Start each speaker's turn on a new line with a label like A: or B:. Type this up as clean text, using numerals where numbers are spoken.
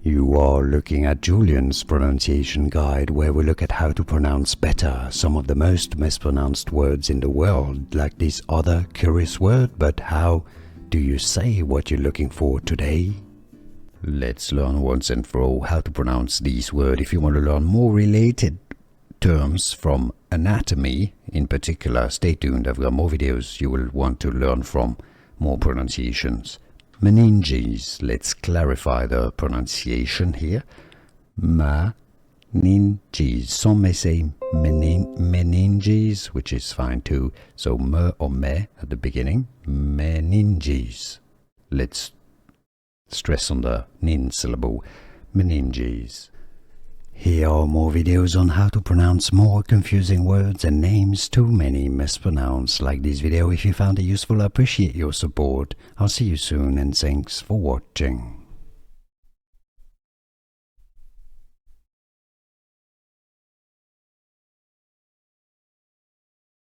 A: You are looking at Julian's pronunciation guide, where we look at how to pronounce better some of the most mispronounced words in the world, like this other curious word. But how do you say what you're looking for today? Let's learn once and for all how to pronounce these words. If you want to learn more related terms from anatomy in particular, stay tuned. I've got more videos you will want to learn from, more pronunciations. Meninges. Let's clarify the pronunciation here. Meninges. Some may say meninges, which is fine too. So me or me at the beginning. Meninges. Let's stress on the nin syllable. Meninges. Here are more videos on how to pronounce more confusing words and names too many mispronounced. Like this video if you found it useful. I appreciate your support. I'll see you soon and thanks for watching.